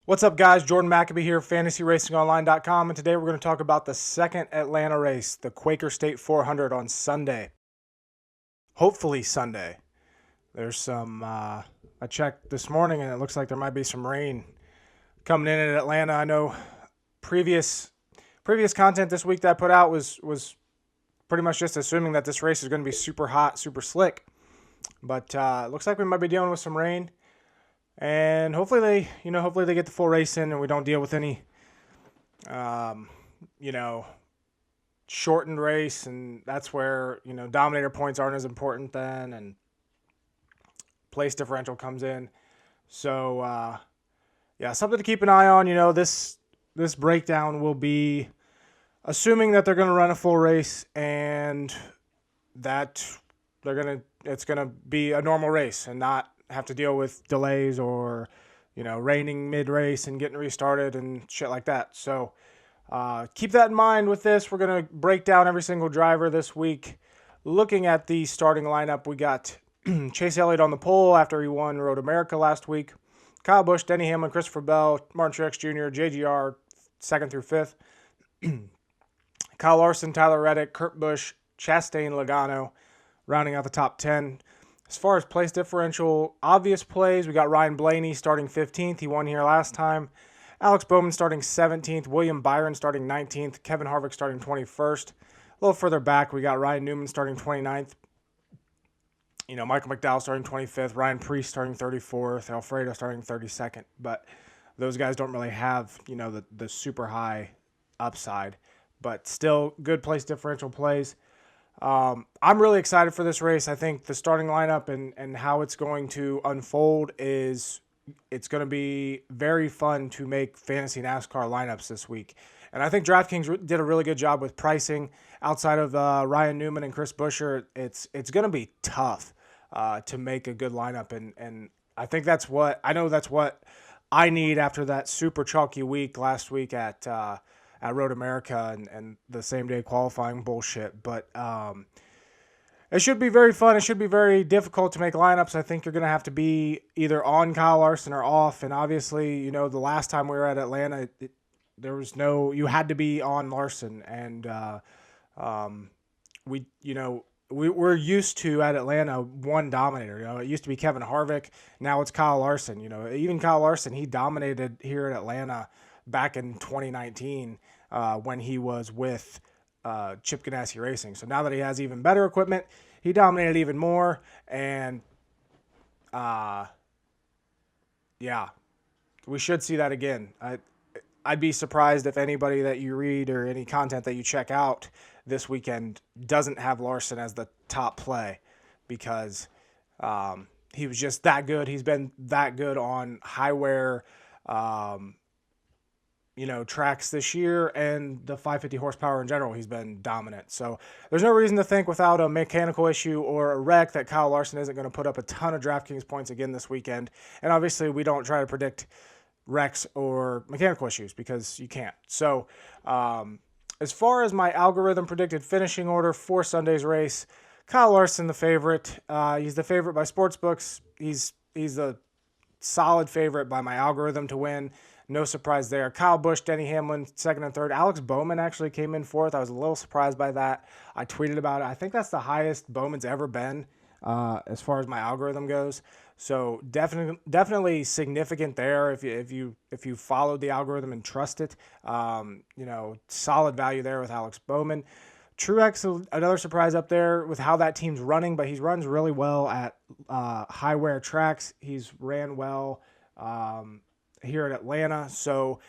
What's up, guys? Jordan McAbee here, fantasyracingonline.com, and today we're going to talk about the second Atlanta race, the Quaker State 400 on Sunday. Hopefully Sunday. There's some, I checked this morning, and it looks like there might be some rain coming in at Atlanta. I know previous content this week that I put out was pretty much just assuming that this race is going to be super hot, super slick. But it looks like we might be dealing with some rain. And hopefully they get the full race in and we don't deal with any, shortened race. And that's where, dominator points aren't as important then. And place differential comes in. So, something to keep an eye on. This breakdown will be assuming that they're going to run a full race and that it's going to be a normal race and not have to deal with delays or, raining mid-race and getting restarted and shit like that. So keep that in mind with this. We're going to break down every single driver this week. Looking at the starting lineup, we got Chase Elliott on the pole after he won Road America last week. Kyle Busch, Denny Hamlin, Christopher Bell, Martin Trex Jr., JGR, 2nd through 5th. Kyle Larson, Tyler Reddick, Kurt Busch, Chastain, Logano, rounding out the top 10. As far as place differential, obvious plays, we got Ryan Blaney starting 15th. He won here last time. Alex Bowman starting 17th. William Byron starting 19th. Kevin Harvick starting 21st. A little further back, we got Ryan Newman starting 29th. Michael McDowell starting 25th. Ryan Preece starting 34th. Alfredo starting 32nd. But those guys don't really have, the super high upside. But still good place differential plays. I'm really excited for this race. I think the starting lineup and how it's going to unfold it's going to be very fun to make fantasy NASCAR lineups this week. And I think DraftKings did a really good job with pricing. Outside of Ryan Newman and Chris Buescher, it's going to be tough to make a good lineup. And I think that's what I need after that super chalky week last week at Road America and the same day qualifying bullshit. But it should be very fun. It should be very difficult to make lineups. I think you're going to have to be either on Kyle Larson or off. And obviously, the last time we were at Atlanta, you had to be on Larson. And we're used to at Atlanta one dominator. It used to be Kevin Harvick. Now it's Kyle Larson. Even Kyle Larson, he dominated here at Atlanta back in 2019 when he was with Chip Ganassi Racing. So now that he has even better equipment, he dominated even more. And we should see that again. I'd be surprised if anybody that you read or any content that you check out this weekend doesn't have Larson as the top play, because he was just that good. He's been that good on high wear tracks this year, and the 550 horsepower in general, he's been dominant. So there's no reason to think without a mechanical issue or a wreck that Kyle Larson isn't going to put up a ton of DraftKings points again this weekend. And obviously we don't try to predict wrecks or mechanical issues because you can't. So as far as my algorithm predicted finishing order for Sunday's race, Kyle Larson the favorite. He's the favorite by sportsbooks. He's a solid favorite by my algorithm to win. No surprise there. Kyle Busch, Denny Hamlin, 2nd and 3rd. Alex Bowman actually came in 4th. I was a little surprised by that. I tweeted about it. I think that's the highest Bowman's ever been as far as my algorithm goes. So definitely significant there if you followed the algorithm and trust it. Solid value there with Alex Bowman. Truex, another surprise up there with how that team's running, but he runs really well at high wear tracks. He's ran well here at Atlanta. So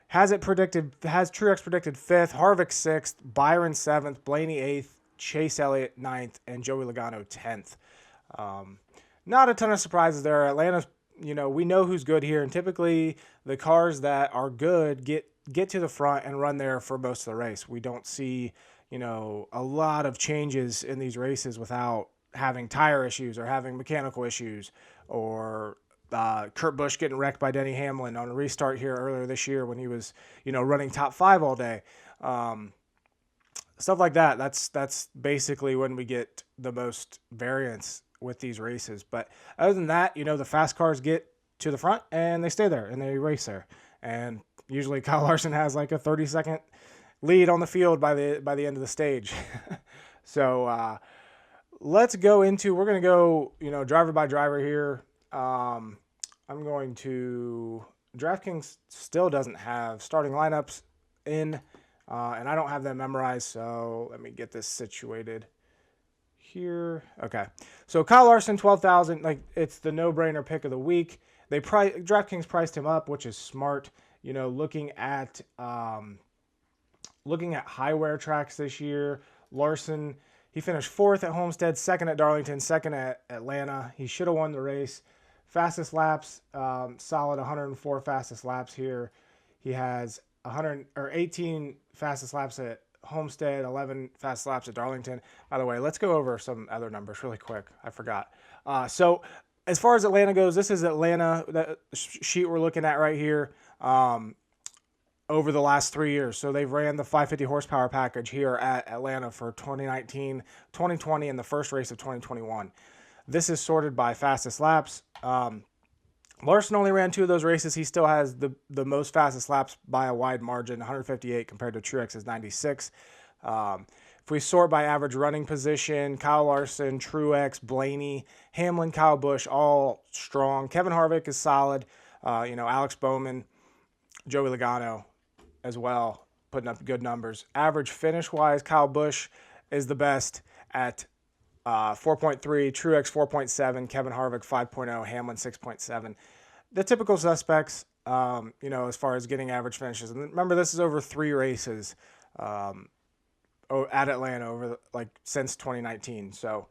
has Truex predicted 5th, Harvick 6th, Byron 7th, Blaney 8th, Chase Elliott 9th, and Joey Logano 10th. Not a ton of surprises there. Atlanta's, we know who's good here, and typically the cars that are good get to the front and run there for most of the race. We don't see, a lot of changes in these races without having tire issues or having mechanical issues or Kurt Busch getting wrecked by Denny Hamlin on a restart here earlier this year when he was, running top 5 all day. Stuff like that. That's basically when we get the most variance with these races. But other than that, the fast cars get to the front, and they stay there, and they race there. And usually Kyle Larson has like a 30-second lead on the field by the end of the stage. So let's go into, we're going to go, driver by driver here. I'm going to, DraftKings still doesn't have starting lineups in, and I don't have them memorized, so let me get this situated here. Okay, so Kyle Larson, 12,000, like it's the no-brainer pick of the week. DraftKings priced him up, which is smart. Looking at high wear tracks this year, Larson, he finished 4th at Homestead, 2nd at Darlington, 2nd at Atlanta. He should have won the race. Fastest laps, solid 104 fastest laps here. He has 18 fastest laps at Homestead, 11 fast laps at Darlington. By the way, let's go over some other numbers really quick. I forgot. So as far as Atlanta goes, this is Atlanta, that sheet we're looking at right here, over the last 3 years. So they've ran the 550 horsepower package here at Atlanta for 2019, 2020, and the first race of 2021. This is sorted by fastest laps. Larson only ran 2 of those races. He still has the most fastest laps by a wide margin, 158 compared to Truex's 96. If we sort by average running position, Kyle Larson, Truex, Blaney, Hamlin, Kyle Busch, all strong. Kevin Harvick is solid. Alex Bowman, Joey Logano as well, putting up good numbers. Average finish-wise, Kyle Busch is the best at 4.3, Truex 4.7, Kevin Harvick 5.0, Hamlin 6.7. The typical suspects, as far as getting average finishes. And remember, this is over 3 races at Atlanta since 2019. So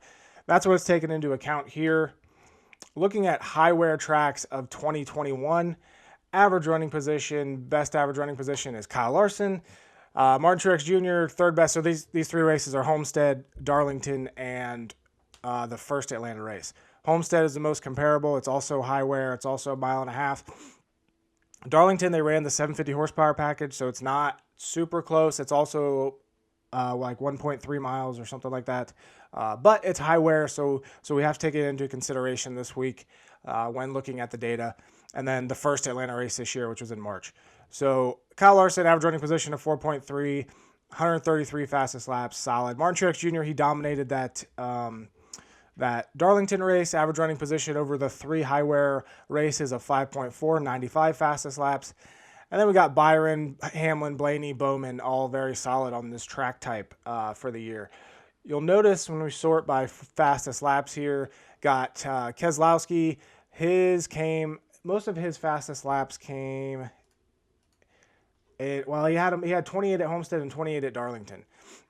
that's what's taken into account here. Looking at high wear tracks of 2021, average running position, best average running position is Kyle Larson. Martin Trex Jr., 3rd best. So these 3 races are Homestead, Darlington, and the first Atlanta race. Homestead is the most comparable. It's also high wear. It's also a 1.5 miles. Darlington, they ran the 750 horsepower package, so it's not super close. It's also like 1.3 miles or something like that. But it's high wear, so we have to take it into consideration this week when looking at the data. And then the first Atlanta race this year, which was in March. So Kyle Larson, average running position of 4.3, 133 fastest laps, solid. Martin Truex Jr., he dominated that Darlington race, average running position over the 3 high wear races of 5.4, 95 fastest laps. And then we got Byron, Hamlin, Blaney, Bowman, all very solid on this track type for the year. You'll notice when we sort by fastest laps here, got Keselowski, most of his fastest laps came. He had 28 at Homestead and 28 at Darlington.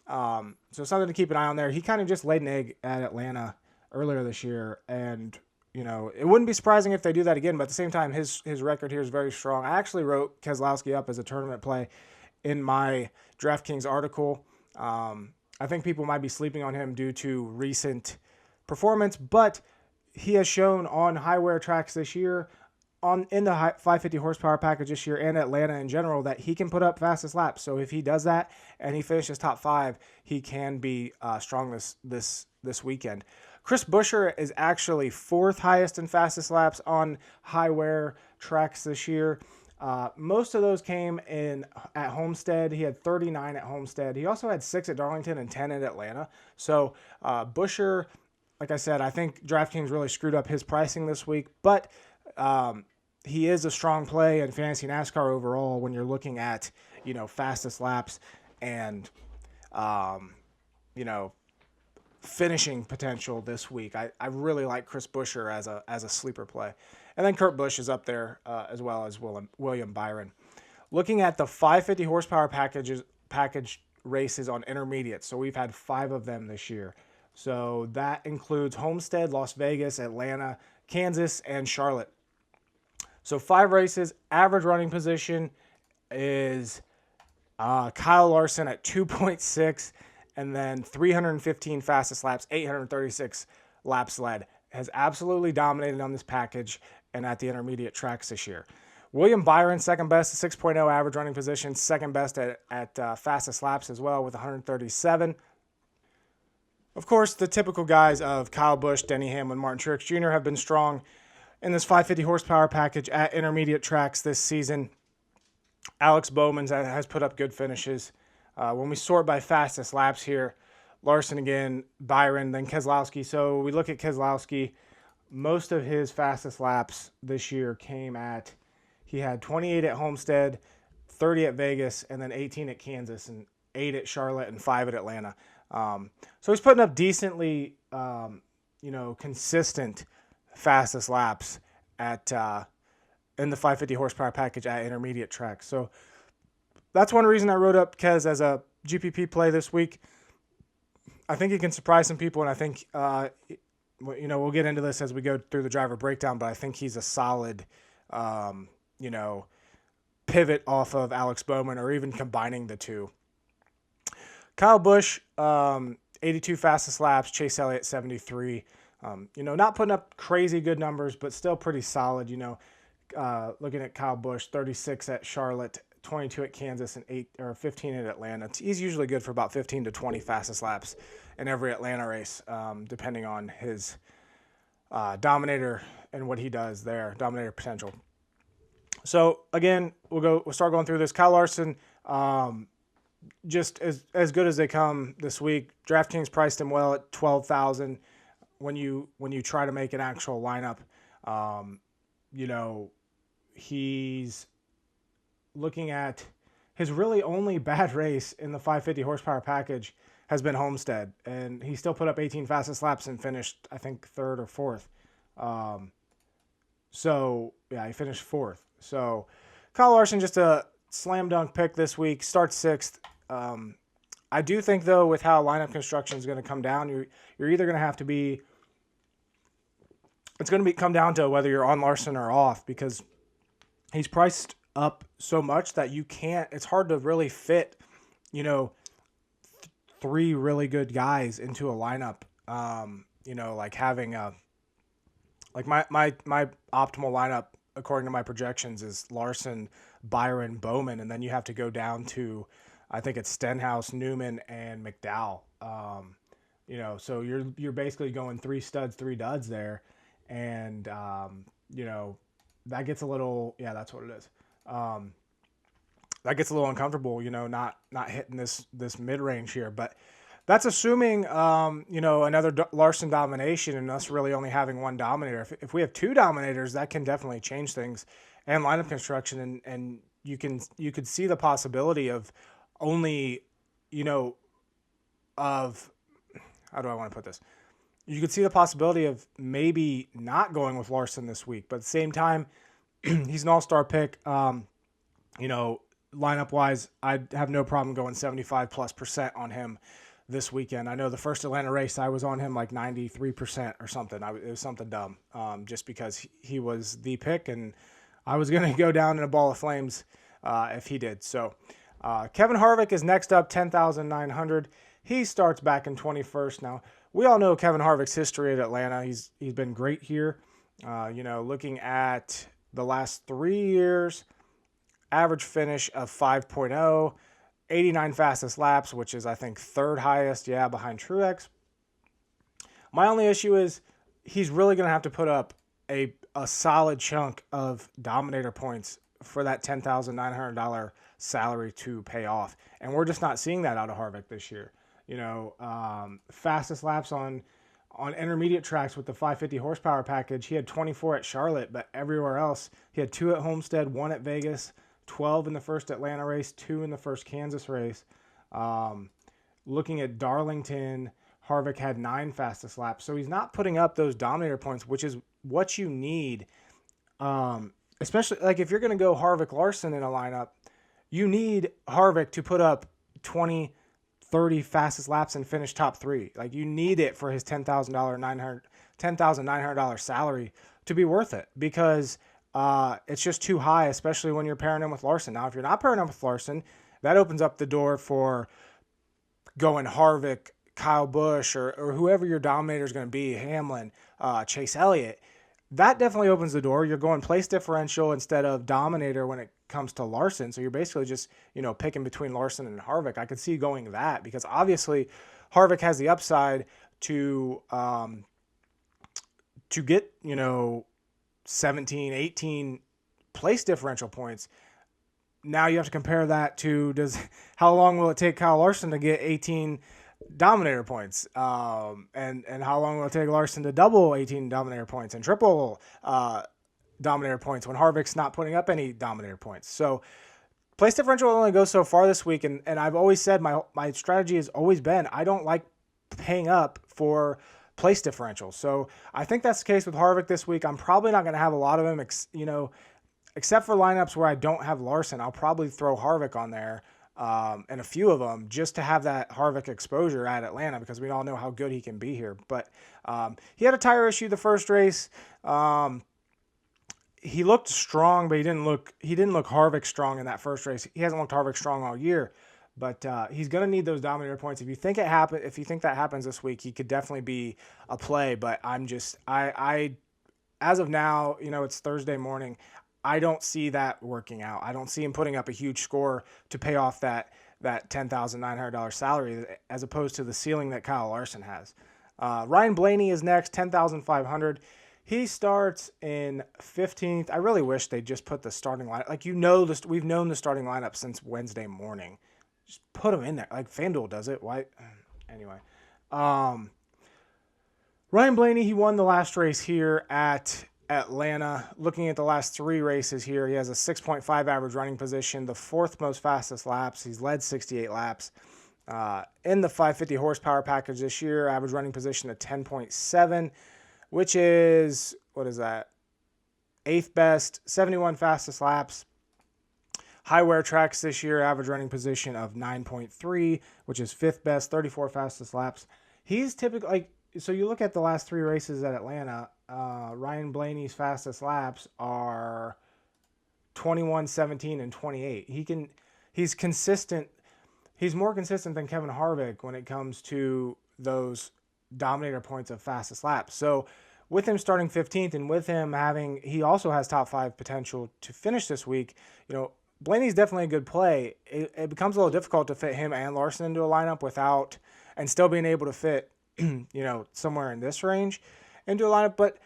So something to keep an eye on there. He kind of just laid an egg at Atlanta earlier this year, and it wouldn't be surprising if they do that again. But at the same time, his record here is very strong. I actually wrote Keselowski up as a tournament play in my DraftKings article. I think people might be sleeping on him due to recent performance, but he has shown on high wear tracks this year, in the 550 horsepower package this year and Atlanta in general, that he can put up fastest laps. So if he does that and he finishes top 5, he can be strong this weekend. Chris Buescher is actually 4th highest in fastest laps on high wear tracks this year. Most of those came at Homestead. He had 39 at Homestead. He also had 6 at Darlington and 10 at Atlanta. So Buescher, like I said, I think DraftKings really screwed up his pricing this week, but he is a strong play in fantasy NASCAR overall when you're looking at, fastest laps and, finishing potential this week. I really like Chris Buescher as a sleeper play. And then Kurt Busch is up there as well as William Byron. Looking at the 550 horsepower package races on intermediate. So we've had 5 of them this year. So that includes Homestead, Las Vegas, Atlanta, Kansas, and Charlotte. So 5 races. Average running position is Kyle Larson at 2.6, and then 315 fastest laps, 836 laps led. Has absolutely dominated on this package and at the intermediate tracks this year. William Byron, 2nd best, 6.0 average running position, 2nd best at fastest laps as well with 137. Of course, the typical guys of Kyle Busch, Denny Hamlin, Martin Truex Jr. have been strong. in this 550 horsepower package at intermediate tracks this season. Alex Bowman has put up good finishes. When we sort by fastest laps here, Larson again, Byron, then Keselowski. So we look at Keselowski. Most of his fastest laps this year he had 28 at Homestead, 30 at Vegas, and then 18 at Kansas, and 8 at Charlotte, and 5 at Atlanta. So he's putting up decently, consistent fastest laps at in the 550 horsepower package at intermediate tracks. So that's one reason I wrote up Kez as a GPP play this week. I think he can surprise some people, and I think we'll get into this as we go through the driver breakdown, but I think he's a solid pivot off of Alex Bowman, or even combining the two. Kyle Busch, 82 fastest laps, Chase Elliott 73. Not putting up crazy good numbers, but still pretty solid. Looking at Kyle Busch, 36 at Charlotte, 22 at Kansas, and 15 at Atlanta. He's usually good for about 15 to 20 fastest laps in every Atlanta race, depending on his Dominator and what he does there, Dominator potential. So again, we'll start going through this. Kyle Larson, just as good as they come this week. DraftKings priced him well at $12,000. When you try to make an actual lineup, he's looking at his really only bad race in the 550 horsepower package has been Homestead, and he still put up 18 fastest laps and finished, I think, 3rd or 4th. He finished 4th. So Kyle Larson, just a slam dunk pick this week, starts 6th. I do think, though, with how lineup construction is going to come down, you're either going to have to be, it's going to come down to whether you're on Larson or off, because he's priced up so much that it's hard to really fit, 3 really good guys into a lineup. Like having my optimal lineup, according to my projections, is Larson, Byron, Bowman, and then you have to go down to, I think it's Stenhouse, Newman, and McDowell. So you're basically going 3 studs, 3 duds there, and that gets a little, that's what it is. That gets a little uncomfortable, not hitting this mid-range here, but that's assuming, another Larson domination and us really only having one dominator. If we have 2 dominators, that can definitely change things and lineup construction, and you could see the possibility of only, how do I want to put this? You could see the possibility of maybe not going with Larson this week, but at the same time, he's an all-star pick. Lineup-wise, I'd have no problem going 75+% on him this weekend. I know the first Atlanta race, I was on him like 93% or something. It was something dumb, just because he was the pick, and I was going to go down in a ball of flames if he did. So Kevin Harvick is next up, 10,900. He starts back in 21st. Now, we all know Kevin Harvick's history at Atlanta. He's been great here. Looking at the last 3 years, average finish of 5.0, 89 fastest laps, which is, I think, 3rd highest, behind Truex. My only issue is he's really going to have to put up a solid chunk of Dominator points for that $10,900 salary to pay off. And we're just not seeing that out of Harvick this year. Fastest laps on intermediate tracks with the 550 horsepower package, he had 24 at Charlotte, but everywhere else, he had 2 at Homestead, 1 at Vegas, 12 in the first Atlanta race, 2 in the first Kansas race. Looking at Darlington, Harvick had 9 fastest laps. So he's not putting up those Dominator points, which is what you need. Especially like if you're going to go Harvick Larson in a lineup, you need Harvick to put up 20, 30 fastest laps and finish top 3. Like, you need it for his $10,900 salary to be worth it, because it's just too high, especially when you're pairing him with Larson. Now, if you're not pairing him with Larson, that opens up the door for going Harvick, Kyle Busch, or whoever your dominator is going to be, Hamlin, Chase Elliott. That definitely opens the door. You're going place differential instead of dominator when it comes to Larson. So you're basically just, picking between Larson and Harvick. I could see going that, because obviously Harvick has the upside to get, 17, 18 place differential points. Now you have to compare that to how long will it take Kyle Larson to get 18 Dominator points, and how long will it take Larson to double 18 Dominator points and triple Dominator points when Harvick's not putting up any Dominator points. So place differential will only go so far this week, and I've always said my strategy has always been I don't like paying up for place differential. So I think that's the case with Harvick this week. I'm probably not going to have a lot of him, except for lineups where I don't have Larson. I'll probably throw Harvick on there, and a few of them just to have that Harvick exposure at Atlanta, because we all know how good he can be here. But he had a tire issue the first race. He looked strong, but he didn't look Harvick strong in that first race. He hasn't looked Harvick strong all year, but he's going to need those Dominator points. If you think that happens this week, he could definitely be a play. But I as of now, it's Thursday morning. I don't see that working out. I don't see him putting up a huge score to pay off that $10,900 salary, as opposed to the ceiling that Kyle Larson has. Ryan Blaney is next, $10,500. He starts in 15th. I really wish they just put the starting lineup. We've known the starting lineup since Wednesday morning. Just put him in there. Like FanDuel does it. Why? Anyway. Ryan Blaney, he won the last race here at Atlanta. Looking at the last three races here, he has a 6.5 average running position, the fourth most fastest laps. He's led 68 laps. In the 550 horsepower package this year, average running position of 10.7, which is, what is that? 8th best, 71 fastest laps. High wear tracks this year, average running position of 9.3, which is 5th best, 34 fastest laps. He's typically, so you look at the last three races at Atlanta, Ryan Blaney's fastest laps are 21, 17, and 28. He's consistent. He's more consistent than Kevin Harvick when it comes to those Dominator points of fastest laps. So with him starting 15th and with him he also has top 5 potential to finish this week, Blaney's definitely a good play. It becomes a little difficult to fit him and Larson into a lineup and still being able to fit, somewhere in this range into a lineup. But,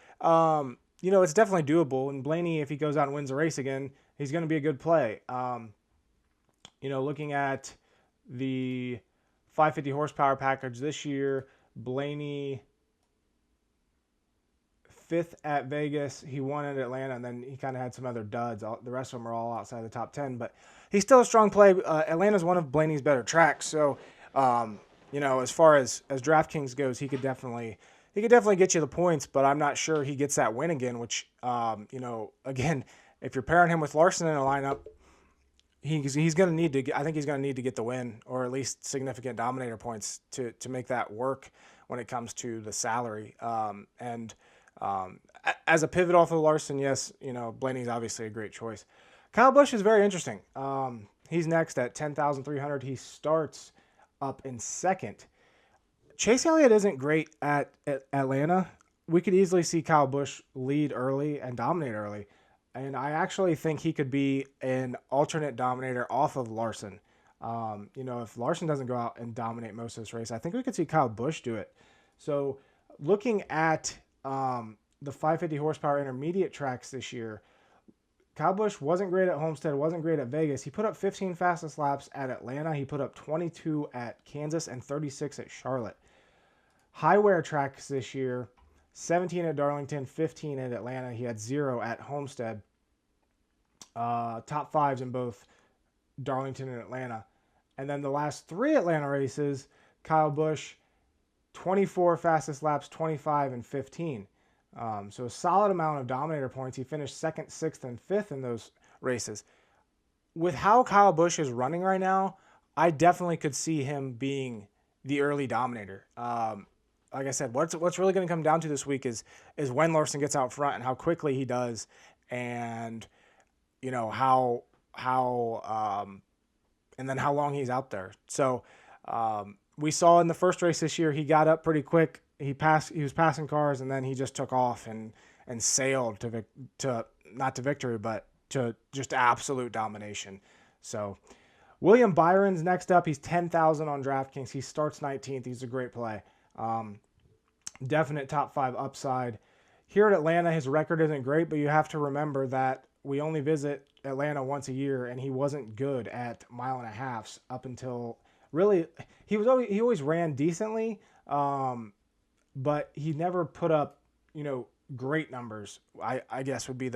it's definitely doable. And Blaney, if he goes out and wins the race again, he's going to be a good play. Looking at the 550 horsepower package this year, Blaney 5th at Vegas. He won at Atlanta, and then he kind of had some other duds. The rest of them are all outside the top 10, but he's still a strong play. Atlanta's one of Blaney's better tracks, so as far as DraftKings goes, he could definitely get you the points, but I'm not sure he gets that win again. Which again, if you're pairing him with Larson in a lineup, he's going to need to. I think he's going to need to get the win, or at least significant Dominator points to make that work when it comes to the salary. As a pivot off of Larson, yes, Blaney's obviously a great choice. Kyle Busch is very interesting. He's next at 10,300. He starts up in second. Chase Elliott isn't great at Atlanta. We could easily see Kyle Busch lead early and dominate early. And I actually think he could be an alternate Dominator off of Larson. If Larson doesn't go out and dominate most of this race, I think we could see Kyle Busch do it. So looking at the 550 horsepower intermediate tracks this year, Kyle Busch wasn't great at Homestead, wasn't great at Vegas. He put up 15 fastest laps at Atlanta. He put up 22 at Kansas and 36 at Charlotte. High wear tracks this year, 17 at Darlington, 15 at Atlanta. He had 0 at Homestead. Top 5s in both Darlington and Atlanta. And then the last 3 Atlanta races, Kyle Busch, 24 fastest laps, 25 and 15. So a solid amount of Dominator points. He finished 2nd, 6th, and 5th in those races. With how Kyle Busch is running right now, I definitely could see him being the early Dominator. Like I said, what's really going to come down to this week is when Larson gets out front and how quickly he does, and how and then how long he's out there. So we saw in the first race this year, he got up pretty quick. He was passing cars, and then he just took off and sailed to not to victory, but to just absolute domination. So William Byron's next up. He's 10,000 on DraftKings. He starts 19th. He's a great play. Definite top 5 upside. here at Atlanta, his record isn't great, but you have to remember that we only visit Atlanta once a year, and he wasn't good at mile and a halves up until really he always ran decently, but he never put up great numbers. I guess would be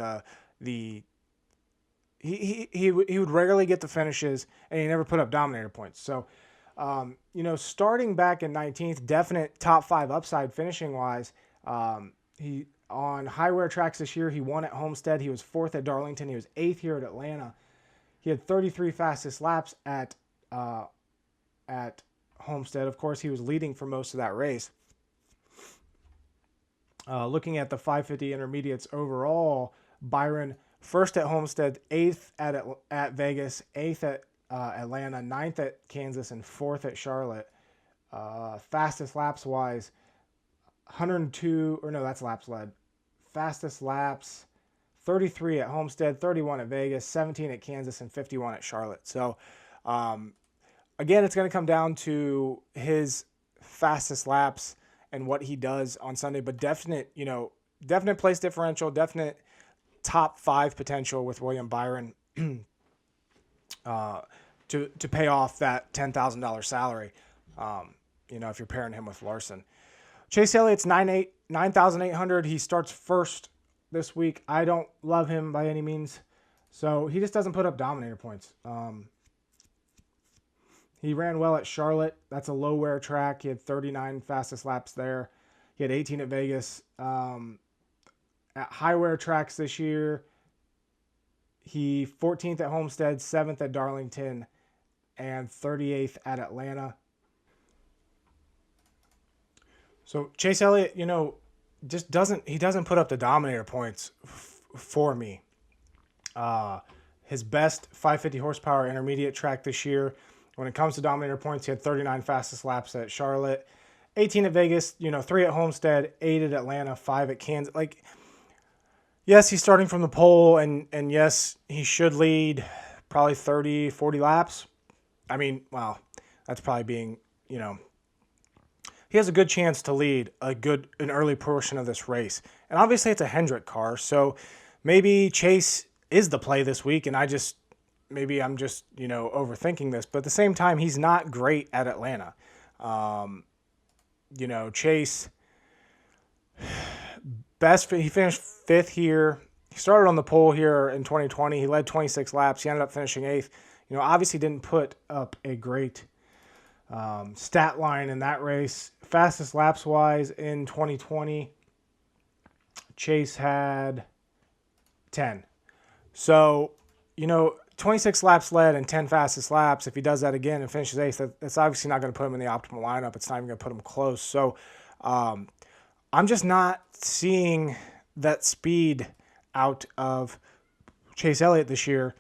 he would rarely get the finishes, and he never put up dominator points. So starting back in 19th, definite top 5 upside finishing wise. He on high wear tracks this year, he won at Homestead. He was 4th at Darlington. He was 8th here at Atlanta. He had 33 fastest laps at Homestead. Of course, he was leading for most of that race. Looking at the 550 intermediates overall, Byron 1st at Homestead, 8th at Vegas, 8th at Atlanta, 9th at Kansas, and 4th at Charlotte. Fastest laps wise, 102, or no, that's laps led. Fastest laps, 33 at Homestead, 31 at Vegas, 17 at Kansas, and 51 at Charlotte. So, again, it's going to come down to his fastest laps and what he does on Sunday, but definite place differential, definite top 5 potential with William Byron to pay off that $10,000 salary, if you're pairing him with Larson. Chase Elliott's 9,800. He starts first this week. I don't love him by any means, so he just doesn't put up dominator points. He ran well at Charlotte. That's a low wear track. He had 39 fastest laps there. He had 18 at Vegas. At high wear tracks this year, he 14th at Homestead, 7th at Darlington, and 38th at Atlanta. So Chase Elliott, just doesn't put up the dominator points for me. His best 550 horsepower intermediate track this year. When it comes to dominator points, he had 39 fastest laps at Charlotte, 18 at Vegas, 3 at Homestead, 8 at Atlanta, 5 at Kansas. Yes, he's starting from the pole, and yes, he should lead probably 30, 40 laps. I mean, wow, that's probably being, he has a good chance to lead an early portion of this race. And obviously it's a Hendrick car, so maybe Chase is the play this week, and I'm just overthinking this. But at the same time, he's not great at Atlanta. Chase, he finished 5th here. He started on the pole here in 2020. He led 26 laps. He ended up finishing 8th. Obviously didn't put up a great stat line in that race. Fastest laps wise in 2020, Chase had 10. So, 26 laps led and 10 fastest laps. If he does that again and finishes 8th, that's obviously not going to put him in the optimal lineup. It's not even going to put him close. So I'm just not seeing that speed out of Chase Elliott this year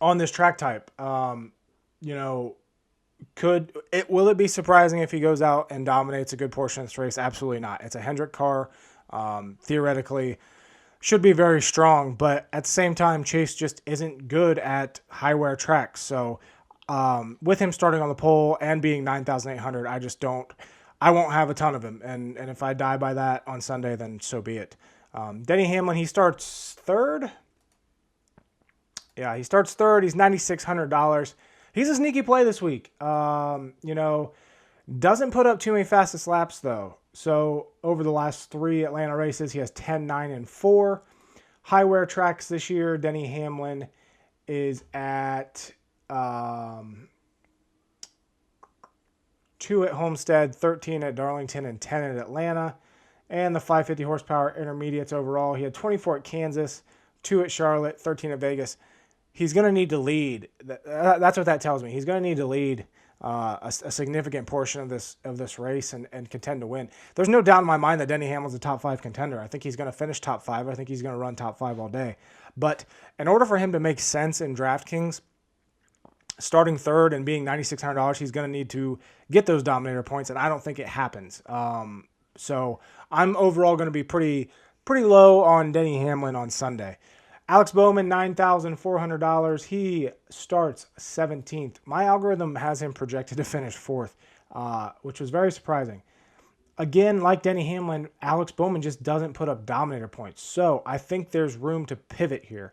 on this track type. Will it be surprising if he goes out and dominates a good portion of this race? Absolutely not. It's a Hendrick car. Theoretically, should be very strong, but at the same time, Chase just isn't good at high wear tracks. So with him starting on the pole and being 9,800, I won't have a ton of him. And if I die by that on Sunday, then so be it. Denny Hamlin, he starts 3rd. Yeah, he starts 3rd. He's $9,600. He's a sneaky play this week. Doesn't put up too many fastest laps, though. So over the last 3 Atlanta races, he has 10, 9, and 4. High wear tracks this year, Denny Hamlin is at 2 at Homestead, 13 at Darlington, and 10 at Atlanta. And the 550 horsepower intermediates overall, he had 24 at Kansas, 2 at Charlotte, 13 at Vegas. He's going to need to lead. That's what that tells me. He's going to need to lead a significant portion of this race and contend to win. There's no doubt in my mind that Denny Hamlin's a top 5 contender. I think he's going to finish top 5. I think he's going to run top 5 all day. But in order for him to make sense in DraftKings, starting 3rd and being $9,600, he's going to need to get those dominator points, and I don't think it happens. So I'm overall going to be pretty low on Denny Hamlin on Sunday. Alex Bowman, $9,400. He starts 17th. My algorithm has him projected to finish 4th, which was very surprising. again, like Denny Hamlin, Alex Bowman just doesn't put up dominator points. So I think there's room to pivot here.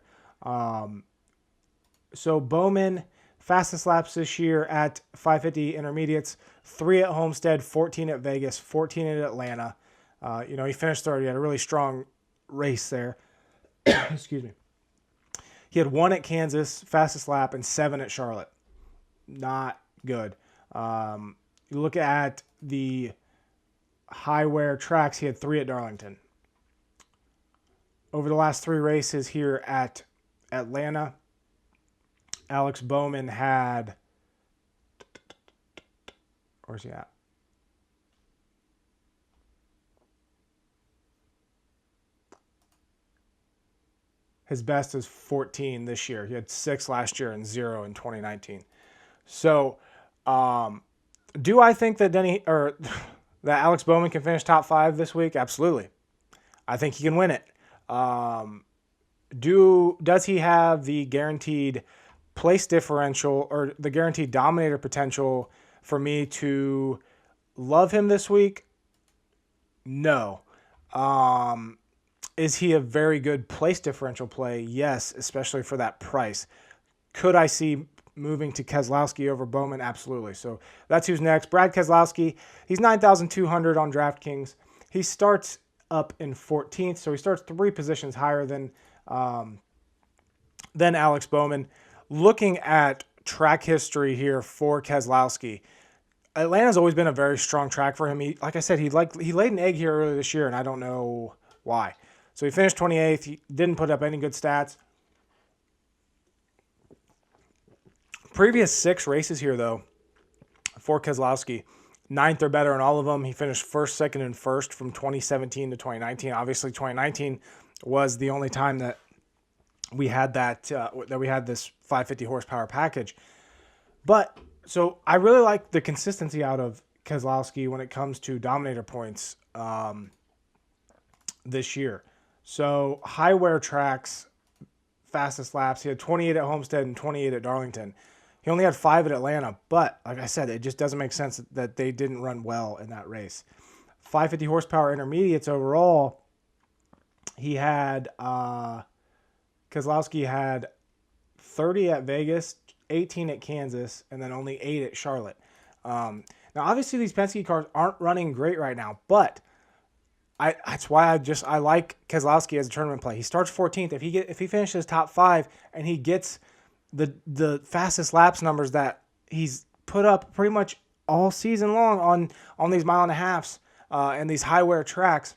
So Bowman, fastest laps this year at 550 intermediates, 3 at Homestead, 14 at Vegas, 14 at Atlanta. He finished third. He had a really strong race there. Excuse me. He had 1 at Kansas, fastest lap, and 7 at Charlotte. Not good. You look at the high wear tracks, he had 3 at Darlington. Over the last 3 races here at Atlanta, Alex Bowman had, where's he at? His best is 14 this year. He had 6 last year and 0 in 2019. So, do I think that that Alex Bowman can finish top 5 this week? Absolutely. I think he can win it. Does he have the guaranteed place differential or the guaranteed dominator potential for me to love him this week? No. Is he a very good place differential play? Yes, especially for that price. Could I see moving to Keselowski over Bowman? Absolutely. So that's who's next. Brad Keselowski, he's 9,200 on DraftKings. He starts up in 14th, so he starts 3 positions higher than Alex Bowman. Looking at track history here for Keselowski, Atlanta's always been a very strong track for him. Like I said, he laid an egg here earlier this year, and I don't know why. So he finished 28th. He didn't put up any good stats. Previous 6 races here, though, for Keselowski, 9th or better in all of them. He finished 1st, 2nd, and 1st from 2017 to 2019. Obviously, 2019 was the only time that we had this 550 horsepower package. But so I really like the consistency out of Keselowski when it comes to dominator points this year. So high wear tracks, fastest laps. He had 28 at Homestead and 28 at Darlington. He only had 5 at Atlanta, but like I said, it just doesn't make sense that they didn't run well in that race. 550 horsepower intermediates overall, he had Keselowski had 30 at Vegas, 18 at Kansas, and then only 8 at Charlotte. Now, obviously, these Penske cars aren't running great right now, but that's why I like Keselowski as a tournament play. He starts 14th. If he finishes top 5 and he gets the fastest laps numbers that he's put up pretty much all season long on these mile and a halves and these high wear tracks,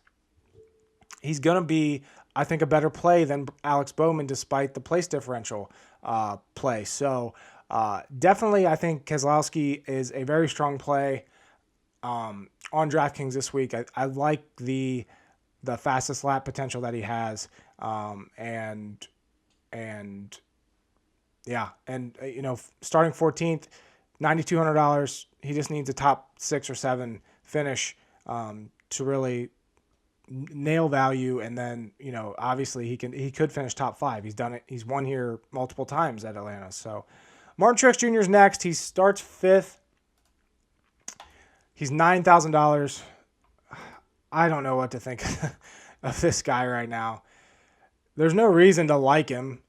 he's gonna be, I think, a better play than Alex Bowman despite the place differential play. So definitely, I think Keselowski is a very strong play on DraftKings this week. I like the fastest lap potential that he has, and starting 14th, $9,200. He just needs a top 6 or 7 finish to really nail value, and then obviously he could finish top 5. He's done it. He's won here multiple times at Atlanta. So Martin Truex Jr. is next. He starts 5th. He's $9,000. I don't know what to think of this guy right now. There's no reason to like him,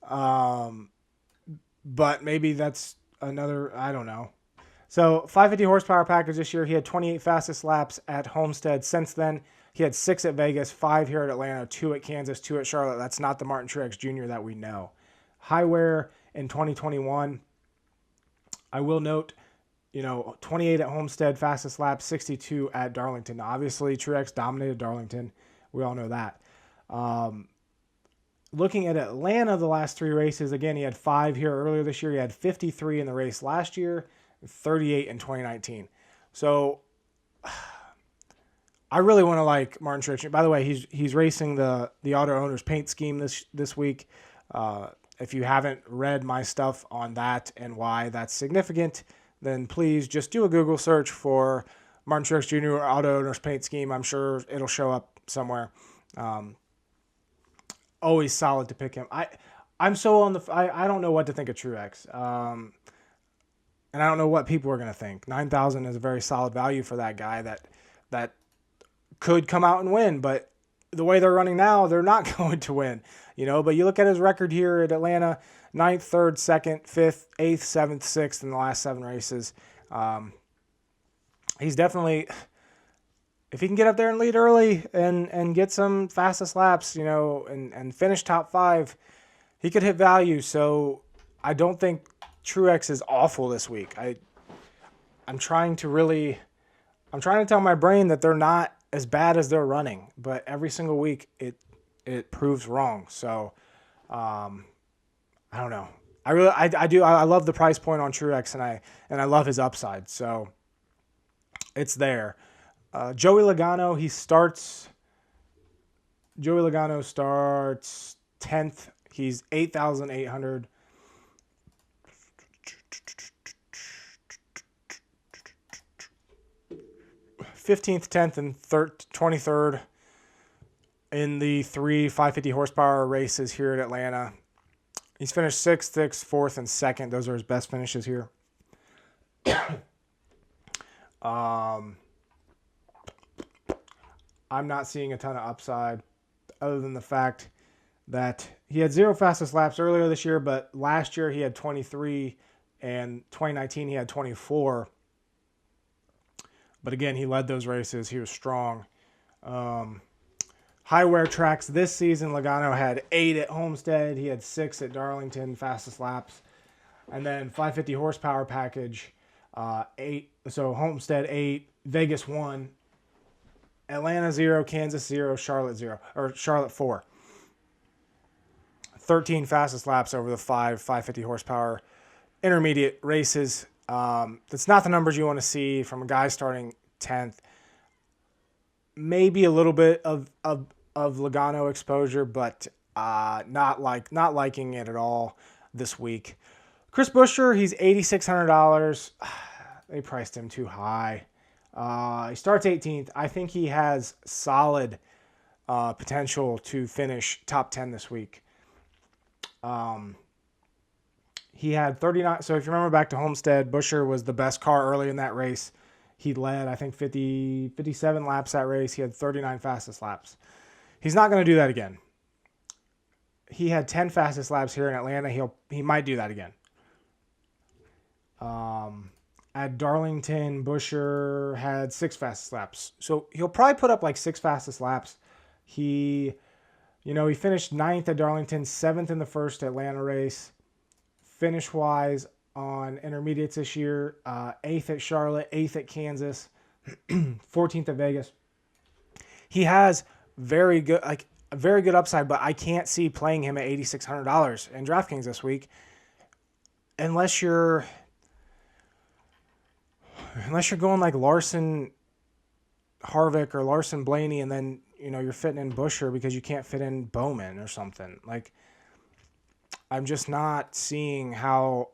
but maybe that's another, I don't know. So 550 horsepower package this year. He had 28 fastest laps at Homestead. Since then, he had 6 at Vegas, 5 here at Atlanta, 2 at Kansas, 2 at Charlotte. That's not the Martin Truex Jr. that we know. High wear in 2021. I will note, 28 at Homestead, fastest lap, 62 at Darlington. Now, obviously, Truex dominated Darlington. We all know that. Looking at Atlanta, the last 3 races, again, he had 5 here earlier this year. He had 53 in the race last year, 38 in 2019. So I really want to like Martin Truex. By the way, he's racing the Auto Owners paint scheme this week. If you haven't read my stuff on that and why that's significant, then please just do a Google search for Martin Truex Jr. Auto Owners paint scheme. I'm sure it'll show up somewhere. Always solid to pick him. I'm so on the. I don't know what to think of Truex. And I don't know what people are going to think. 9,000 is a very solid value for that guy. That could come out and win, but the way they're running now, they're not going to win, but you look at his record here at Atlanta, 9th, 3rd, 2nd, 5th, 8th, 7th, 6th in the last 7 races. He's definitely, if he can get up there and lead early and get some fastest laps, and finish top 5, he could hit value. So I don't think Truex is awful this week. I'm trying to tell my brain that they're not as bad as they're running, but every single week it proves wrong. So I don't know. I love the price point on Truex, and I love his upside. So it's there. Joey Logano, starts 10th. He's 8,800. 15th, 10th, and 23rd in the 3 550 horsepower races here at Atlanta. He's finished 6th, 6th, 4th, and 2nd. Those are his best finishes here. I'm not seeing a ton of upside other than the fact that he had 0 fastest laps earlier this year, but last year he had 23, and 2019 he had 24. But again, he led those races. He was strong. High wear tracks this season, Logano had 8 at Homestead. He had 6 at Darlington, fastest laps. And then 550 horsepower package, 8. So Homestead 8, Vegas 1, Atlanta 0, Kansas 0, Charlotte 0, or Charlotte 4. 13 fastest laps over the 550 horsepower intermediate races. That's not the numbers you want to see from a guy starting 10th. Maybe a little bit of Logano exposure, but not liking it at all this week. Chris Buescher, he's $8,600. They priced him too high. He starts 18th. I think he has solid potential to finish top 10 this week. He had 39. So if you remember back to Homestead, Buescher was the best car early in that race. He led, I think, 57 laps that race. He had 39 fastest laps. He's not going to do that again. He had 10 fastest laps here in Atlanta. He might do that again. At Darlington, Buescher had 6 fastest laps. So he'll probably put up like 6 fastest laps. He finished 9th at Darlington, 7th in the first Atlanta race. Finish-wise on intermediates this year, 8th at Charlotte, 8th at Kansas, 14th at Vegas. He has a very good upside, but I can't see playing him at $8,600 in DraftKings this week unless you're going like Larson, Harvick, or Larson, Blaney, and then you're fitting in Buescher because you can't fit in Bowman or something. Like, I'm just not seeing how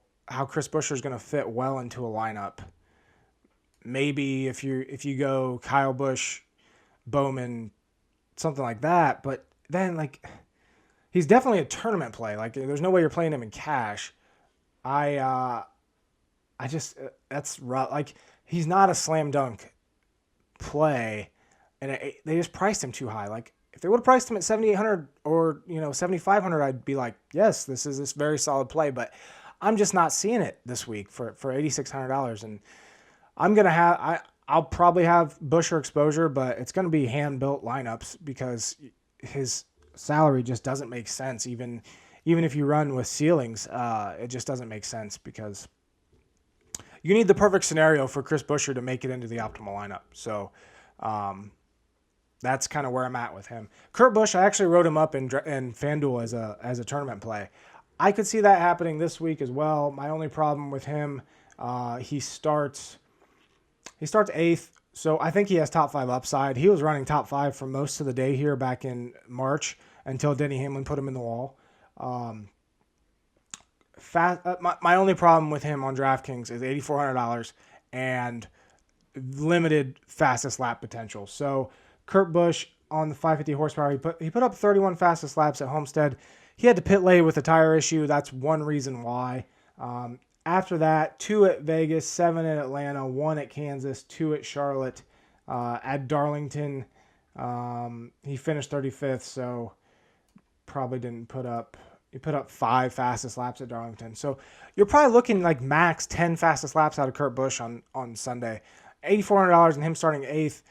Chris Buescher is going to fit well into a lineup. Maybe if you go Kyle Busch, Bowman, something like that, but then like he's definitely a tournament play. Like, there's no way you're playing him in cash. That's rough. Like, he's not a slam dunk play, and they just priced him too high. Like, if they would have priced him at 7,800 or 7,500, I'd be like, yes, this is this very solid play. But I'm just not seeing it this week for $8,600, and I'll probably have Buescher exposure, but it's going to be hand built lineups because his salary just doesn't make sense. Even if you run with ceilings, it just doesn't make sense because you need the perfect scenario for Chris Buescher to make it into the optimal lineup. So, that's kind of where I'm at with him. Kurt Busch, I actually wrote him up in FanDuel as a tournament play. I could see that happening this week as well. My only problem with him, he starts 8th, so I think he has top 5 upside. He was running top 5 for most of the day here back in March until Denny Hamlin put him in the wall. My only problem with him on DraftKings is $8,400 and limited fastest lap potential. So Kurt Busch on the 550 horsepower, he put up 31 fastest laps at Homestead. He had to pit late with a tire issue. That's one reason why. After that, 2 at Vegas, 7 at Atlanta, 1 at Kansas, 2 at Charlotte. At Darlington, He finished 35th, so probably didn't put up. He put up 5 fastest laps at Darlington. So you're probably looking like max 10 fastest laps out of Kurt Busch on Sunday. $8,400 and him starting 8th.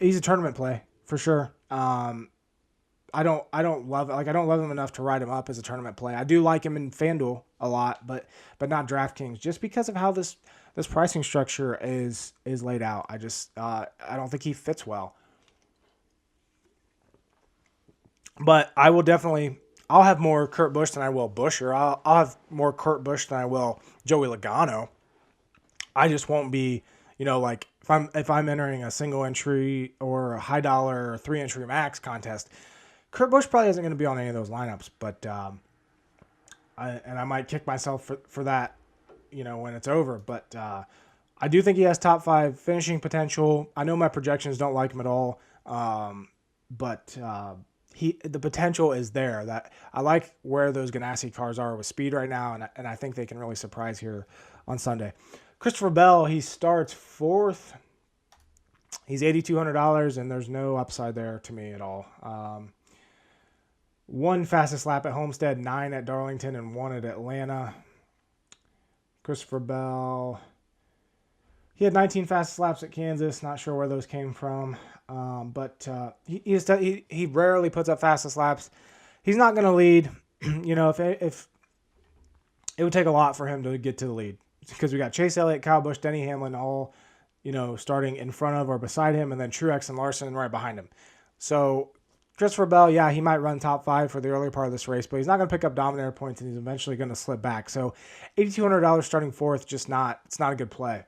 He's a tournament play for sure. I don't love it. Like, I don't love him enough to write him up as a tournament play. I do like him in FanDuel a lot, but not DraftKings, just because of how this pricing structure is laid out. I don't think he fits well. But I'll have more Kurt Busch than I will Busch, or I'll have more Kurt Busch than I will Joey Logano. I just won't be, like if I'm entering a single entry or a high dollar or 3-entry max contest, Kurt Busch probably isn't going to be on any of those lineups. But I might kick myself for that, when it's over. But I do think he has top 5 finishing potential. I know my projections don't like him at all, but the potential is there. That I like where those Ganassi cars are with speed right now, and I think they can really surprise here on Sunday. Christopher Bell, he starts 4th. He's $8,200, and there's no upside there to me at all. 1 fastest lap at Homestead, 9 at Darlington, and 1 at Atlanta. Christopher Bell, he had 19 fastest laps at Kansas. Not sure where those came from, but he rarely puts up fastest laps. He's not going to lead. If it would take a lot for him to get to the lead, because we got Chase Elliott, Kyle Busch, Denny Hamlin all, starting in front of or beside him, and then Truex and Larson right behind him. So Christopher Bell, yeah, he might run top 5 for the earlier part of this race, but he's not going to pick up dominator points, and he's eventually going to slip back. So $8,200 starting 4th, it's not a good play.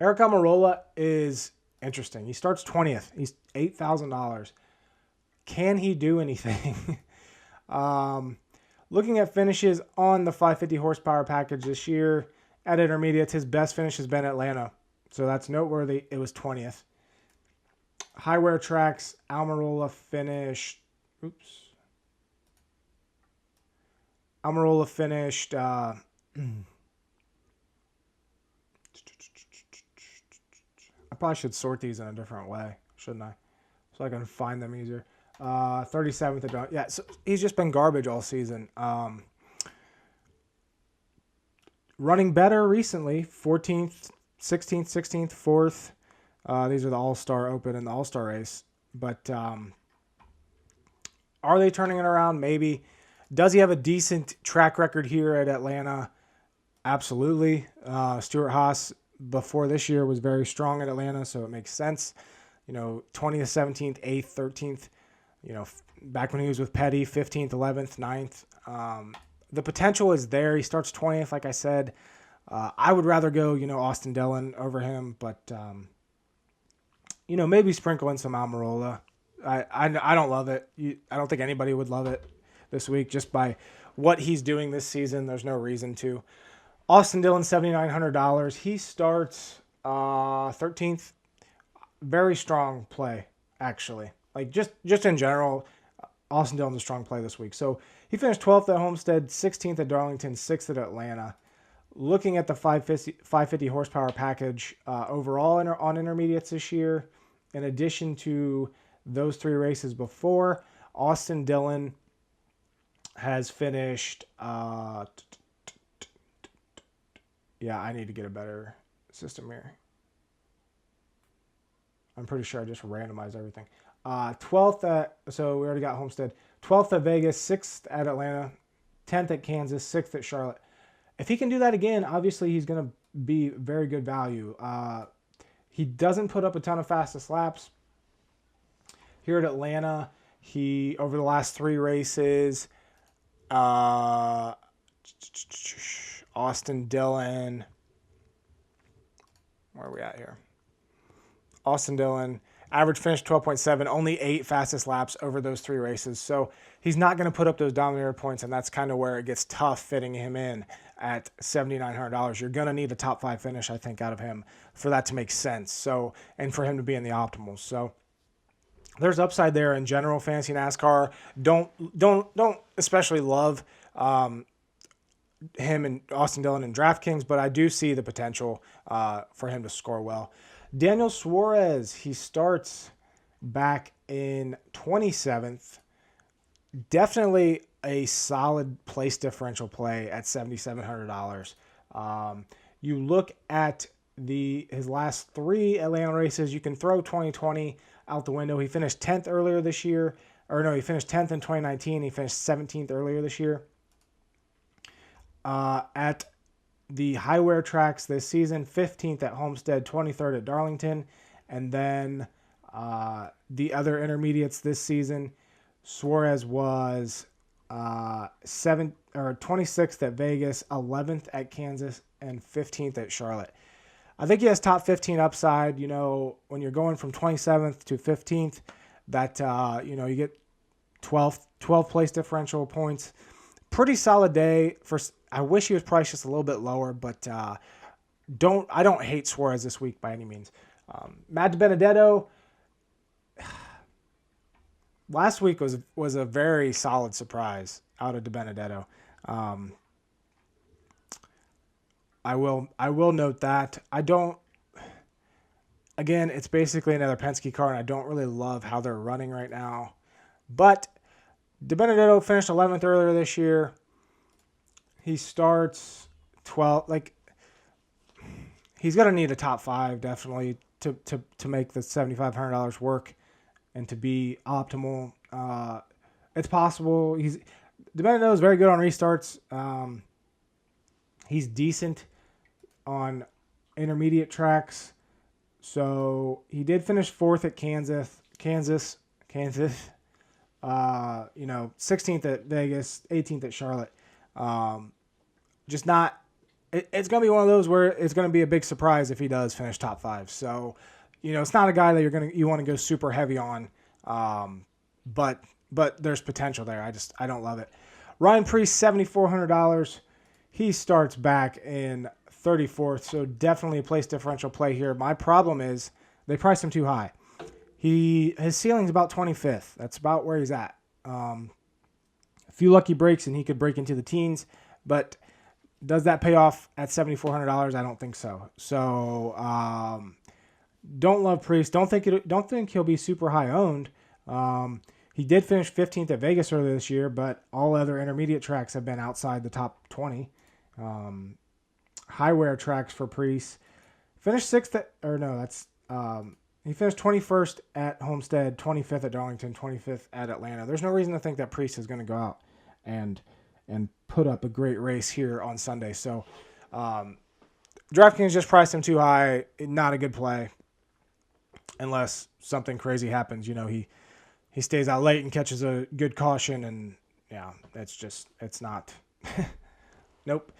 Eric Almarola is interesting. He starts 20th. He's $8,000. Can he do anything? Looking at finishes on the 550 horsepower package this year at intermediates, his best finish has been Atlanta. So that's noteworthy. It was 20th. High wear tracks, Almarola finished. Almarola finished. I probably should sort these in a different way, shouldn't I? So I can find them easier. 37th at Dawn. Yeah, so he's just been garbage all season. Running better recently, 14th, 16th, 16th, 4th. These are the All-Star Open and the All-Star race. But are they turning it around? Maybe. Does he have a decent track record here at Atlanta? Absolutely. Stuart Haas before this year was very strong at Atlanta, so it makes sense. 20th, 17th, 8th, 13th. Back when he was with Petty, 15th, 11th, 9th. The potential is there. He starts 20th, like I said. I would rather go, Austin Dillon over him, but, maybe sprinkle in some Almarola. I don't love it. I don't think anybody would love it this week just by what he's doing this season. There's no reason to. Austin Dillon, $7,900. He starts 13th. Very strong play, actually. Like, just in general, Austin Dillon's a strong play this week. So he finished 12th at Homestead, 16th at Darlington, 6th at Atlanta. Looking at the 550 horsepower package overall on intermediates this year, in addition to those 3 races before, Austin Dillon has finished... I need to get a better system here. I'm pretty sure I just randomized everything. 12th so we already got Homestead. 12th at Vegas, 6th at Atlanta, 10th at Kansas, 6th at Charlotte. If he can do that again, obviously he's going to be very good value. He doesn't put up a ton of fastest laps. Here at Atlanta, he, over the last 3 races, Austin Dillon, where are we at here? Austin Dillon, average finish 12.7, only 8 fastest laps over those 3 races. So he's not going to put up those dominator points, and that's kind of where it gets tough fitting him in at $7,900. You're going to need a top 5 finish, I think, out of him for that to make sense. So, and for him to be in the optimals. So there's upside there in general. Fantasy NASCAR, don't especially love him and Austin Dillon and DraftKings, but I do see the potential for him to score well. Daniel Suarez, he starts back in 27th. Definitely a solid place differential play at $7,700. You look at his last 3 Atlanta races, you can throw 2020 out the window. He finished 10th earlier this year. Or no, he finished 10th in 2019. He finished 17th earlier this year. At the high wear tracks this season, 15th at Homestead, 23rd at Darlington. And then the other intermediates this season, Suarez was 26th at Vegas, 11th at Kansas, and 15th at Charlotte. I think he has top 15 upside. You know, when you're going from 27th to 15th, that you get 12 place differential points. Pretty solid day. I wish he was priced just a little bit lower, but I don't hate Suarez this week by any means. Matt Benedetto last week was a very solid surprise out of Benedetto. I will note that. Again, it's basically another Penske car, and I don't really love how they're running right now. But Benedetto finished 11th earlier this year. He starts 12th. He's going to need a top 5 definitely to make the $7,500 work and to be optimal. It's possible. Benedetto is very good on restarts. He's decent on intermediate tracks. So he did finish 4th at Kansas. 16th at Vegas, 18th at Charlotte. Just not. It's going to be one of those where it's going to be a big surprise if he does finish top 5. So, it's not a guy that you want to go super heavy on. But there's potential there. I don't love it. Ryan Preece, $7,400. He starts back in 34th, so definitely a place differential play here. My problem is they priced him too high. His ceiling's about 25th. That's about where he's at. A few lucky breaks and he could break into the teens, but does that pay off at $7,400? I don't think so. So don't love Preece. Don't think he'll be super high owned. He did finish 15th at Vegas earlier this year, but all other intermediate tracks have been outside the top 20. High wear tracks for Preece. Finished 6th he finished 21st at Homestead, 25th at Darlington, 25th at Atlanta. There's no reason to think that Preece is going to go out and put up a great race here on Sunday. So DraftKings just priced him too high. Not a good play unless something crazy happens. He stays out late and catches a good caution, and yeah, it's not. Nope.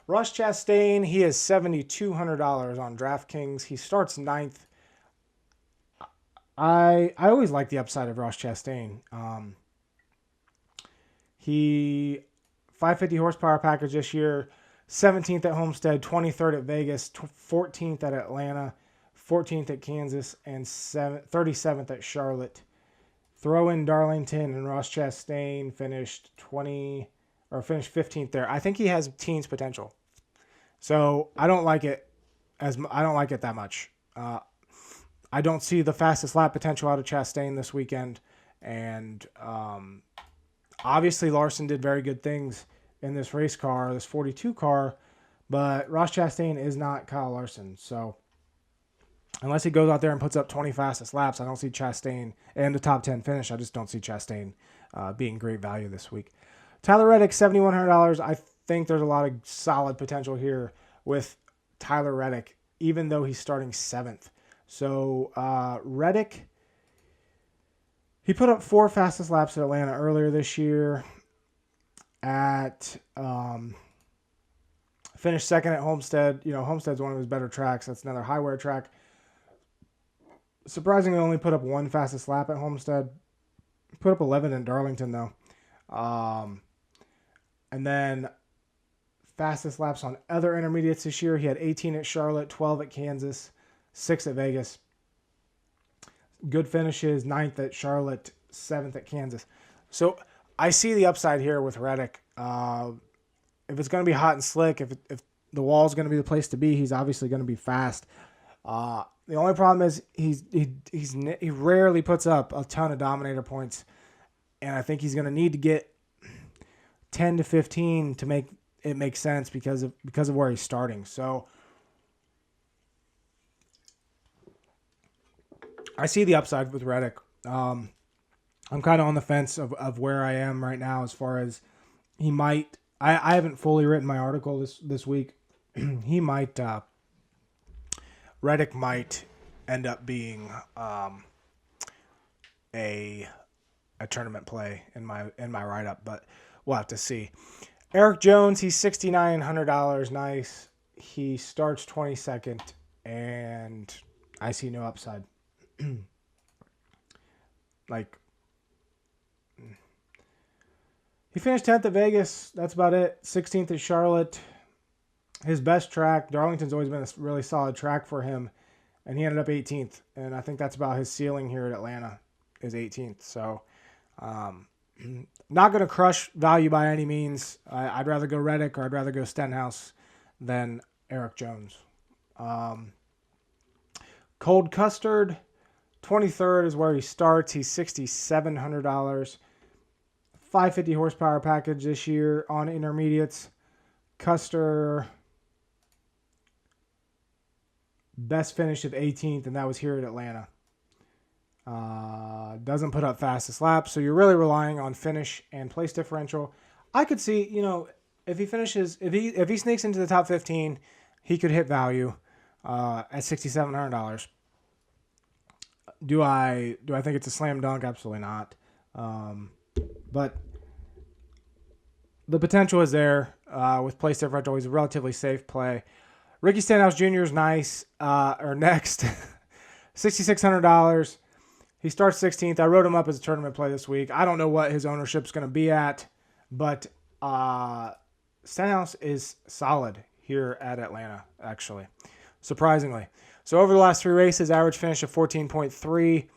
Ross Chastain, he is $7,200 on DraftKings. He starts 9th. I always like the upside of Ross Chastain. He 550 horsepower package this year, 17th at Homestead, 23rd at Vegas, 14th at Atlanta, 14th at Kansas, and 37th at Charlotte. Throw in Darlington, and Ross Chastain finished 15th there. I think he has teens potential. So I don't like it that much. I don't see the fastest lap potential out of Chastain this weekend. And obviously Larson did very good things in this race car, this 42 car, but Ross Chastain is not Kyle Larson. So unless he goes out there and puts up 20 fastest laps, I don't see Chastain and the top 10 finish. I just don't see Chastain being great value this week. Tyler Reddick, $7,100. I think there's a lot of solid potential here with Tyler Reddick, even though he's starting 7th. So Reddick, he put up 4 fastest laps at Atlanta earlier this year. Finished 2nd at Homestead. Homestead's one of his better tracks. That's another high wear track. Surprisingly, only put up 1 fastest lap at Homestead. Put up 11 in Darlington, though. And then fastest laps on other intermediates this year. He had 18 at Charlotte, 12 at Kansas, 6 at Vegas. Good finishes, 9th at Charlotte, 7th at Kansas. So I see the upside here with Reddick. If it's going to be hot and slick, if the wall is going to be the place to be, he's obviously going to be fast. The only problem is he rarely puts up a ton of dominator points, and I think he's going to need to get 10 to 15 to make it make sense because of where he's starting. So I see the upside with Reddick. I'm kind of on the fence of where I am right now as far as he might. I haven't fully written my article this week. He might. Reddick might end up being a tournament play in my write up, but we'll have to see. Eric Jones, he's $6,900. Nice. He starts 22nd, and I see no upside. He finished 10th at Vegas. That's about it. 16th at Charlotte. His best track, Darlington's always been a really solid track for him, and he ended up 18th. And I think that's about his ceiling here at Atlanta is 18th. So not going to crush value by any means. I'd rather go Reddick or I'd rather go Stenhouse than Eric Jones. Cold Custard, 23rd is where he starts. He's $6,700. 550 horsepower package this year on intermediates. Custer, best finish of 18th, and that was here at Atlanta. Doesn't put up fastest lap, so you're really relying on finish and place differential. I could see, if he finishes, if he sneaks into the top 15, he could hit value at $6,700. Do I think it's a slam dunk? Absolutely not. But the potential is there with place differential. He's a relatively safe play. Ricky Stenhouse Jr. is nice. Next, $6,600. He starts 16th. I wrote him up as a tournament play this week. I don't know what his ownership's going to be at, but Stenhouse is solid here at Atlanta, actually, surprisingly. So over the last 3 races, average finish of 14.3.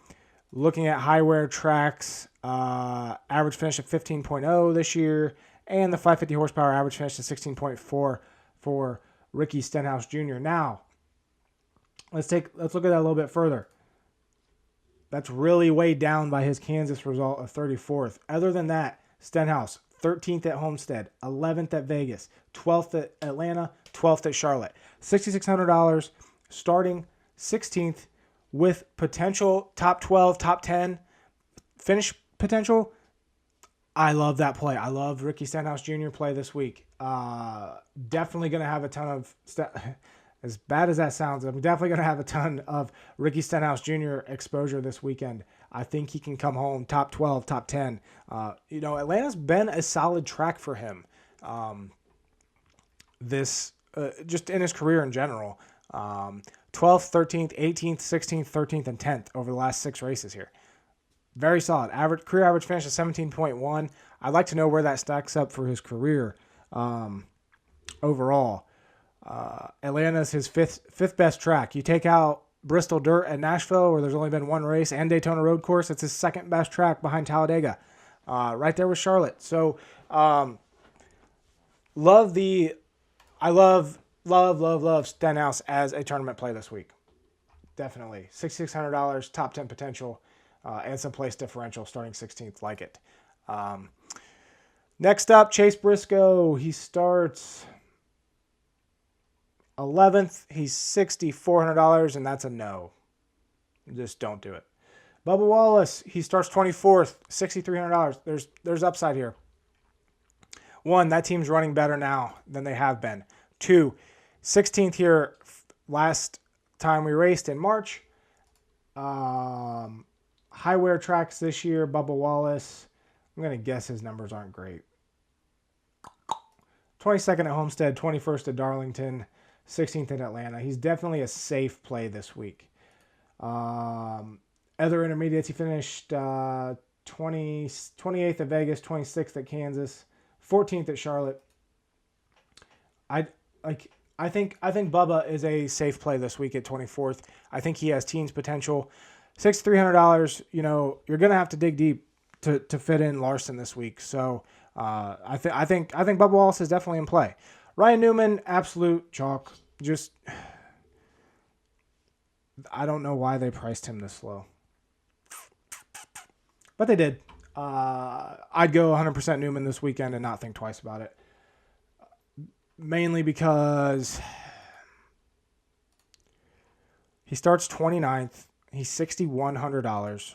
Looking at high wear tracks, average finish of 15.0 this year, and the 550 horsepower average finish of 16.4 for Ricky Stenhouse Jr. Now, let's look at that a little bit further. That's really weighed down by his Kansas result of 34th. Other than that, Stenhouse, 13th at Homestead, 11th at Vegas, 12th at Atlanta, 12th at Charlotte. $6,600, starting 16th with potential top 12, top 10 finish potential. I love that play. I love Ricky Stenhouse Jr. play this week. Definitely going to have a ton of... As bad as that sounds, I'm definitely going to have a ton of Ricky Stenhouse Jr. exposure this weekend. I think he can come home top 12, top 10. Atlanta's been a solid track for him. Just in his career in general. 12th, 13th, 18th, 16th, 13th, and 10th over the last 6 races here. Very solid. Career average finish of 17.1. I'd like to know where that stacks up for his career overall. Atlanta's his fifth best track. You take out Bristol Dirt at Nashville, where there's only been 1 race, and Daytona Road Course. It's his second best track behind Talladega, right there with Charlotte. So, love Stenhouse as a tournament play this week. Definitely. $6,600, top 10 potential, and some place differential starting 16th. Like it. Next up, Chase Briscoe. He starts 11th. He's $6,400, and that's a no. Just don't do it. Bubba Wallace. He starts 24th, $6,300. There's upside here. 1, that team's running better now than they have been. 2, 16th here last time we raced in March. High wear tracks this year, Bubba Wallace. I'm going to guess his numbers aren't great. 22nd at Homestead, 21st at Darlington, 16th at Atlanta. He's definitely a safe play this week. Other intermediates, he finished 28th at Vegas, 26th at Kansas, 14th at Charlotte. I think Bubba is a safe play this week at 24th. I think he has teens potential. $6,300. You're gonna have to dig deep to fit in Larson this week. So I think Bubba Wallace is definitely in play. Ryan Newman, absolute chalk. Just I don't know why they priced him this low. But they did. I'd go 100% Newman this weekend and not think twice about it. Mainly because he starts 29th. He's $6,100.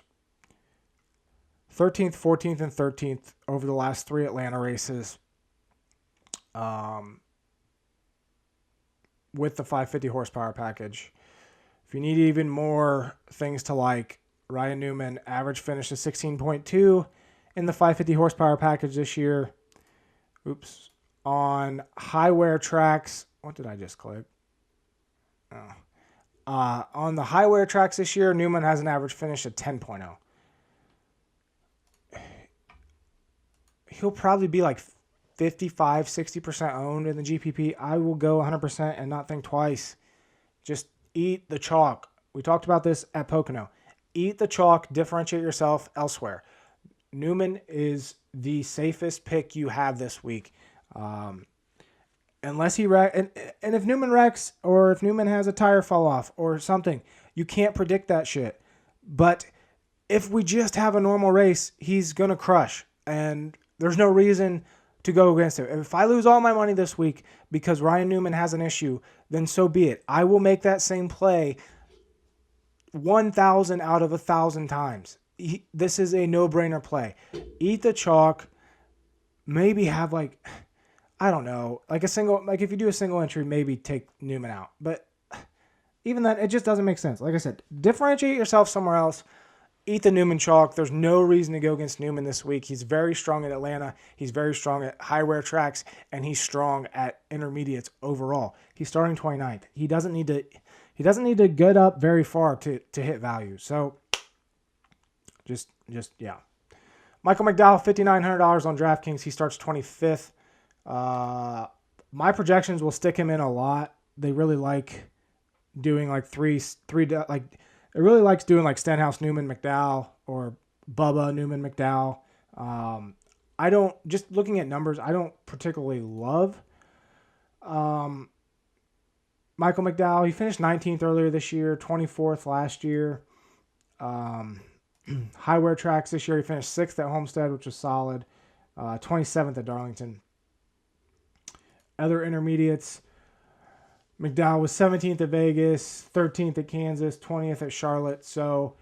13th, 14th, and 13th over the last 3 Atlanta races. With the 550 horsepower package. If you need even more things to like, Ryan Newman average finish is 16.2 in the 550 horsepower package this year. Oops. On high wear tracks, what did I just click? On the high wear tracks this year, Newman has an average finish of 10.0. He'll probably be like 55, 60% owned in the GPP. I will go 100% and not think twice. Just eat the chalk. We talked about this at Pocono. Eat the chalk, differentiate yourself elsewhere. Newman is the safest pick you have this week. Unless he and if Newman wrecks or if Newman has a tire fall off or something, you can't predict that shit. But if we just have a normal race, he's going to crush. And there's no reason to go against him. If I lose all my money this week because Ryan Newman has an issue, then so be it. I will make that same play 1,000 out of 1,000 times. This is a no-brainer play. Eat the chalk. Maybe have like, I don't know, like if you do a single entry, maybe take Newman out. But even then, it just doesn't make sense. Like I said, differentiate yourself somewhere else. Eat the Newman chalk. There's no reason to go against Newman this week. He's very strong at Atlanta. He's very strong at high wear tracks, and he's strong at intermediates overall. He's starting 29th. He doesn't need to get up very far to hit value. So just yeah. Michael McDowell, $5,900 on DraftKings. He starts 25th. My projections will stick him in a lot. They really like doing like three like. It really likes doing like Stenhouse, Newman, McDowell, or Bubba, Newman, McDowell. I don't, just looking at numbers, I don't particularly love Michael McDowell. He finished 19th earlier this year, 24th last year. High wear tracks this year, he finished 6th at Homestead, which was solid. 27th at Darlington. Other intermediates, McDowell was 17th at Vegas, 13th at Kansas, 20th at Charlotte. So,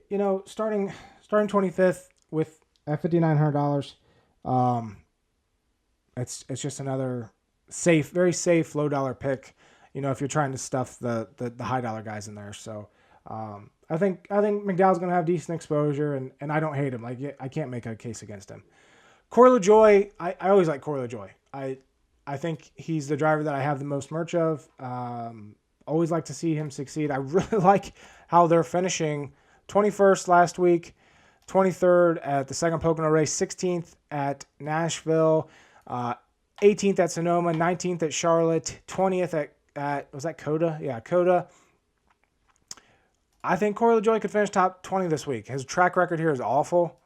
you know, starting 25th with at $5,900, it's just another safe, very safe, low dollar pick. You know, if you're trying to stuff the high dollar guys in there. So, I think McDowell's going to have decent exposure, and I don't hate him. Like, I can't make a case against him. Corey LaJoie, I always like Corey LaJoie. I think he's the driver that I have the most merch of. Always like to see him succeed. I really like how they're finishing 21st last week, 23rd at the second Pocono race, 16th at Nashville, 18th at Sonoma, 19th at Charlotte, 20th at was that Coda? Yeah, Coda. I think Corey LaJoie could finish top 20 this week. His track record here is awful,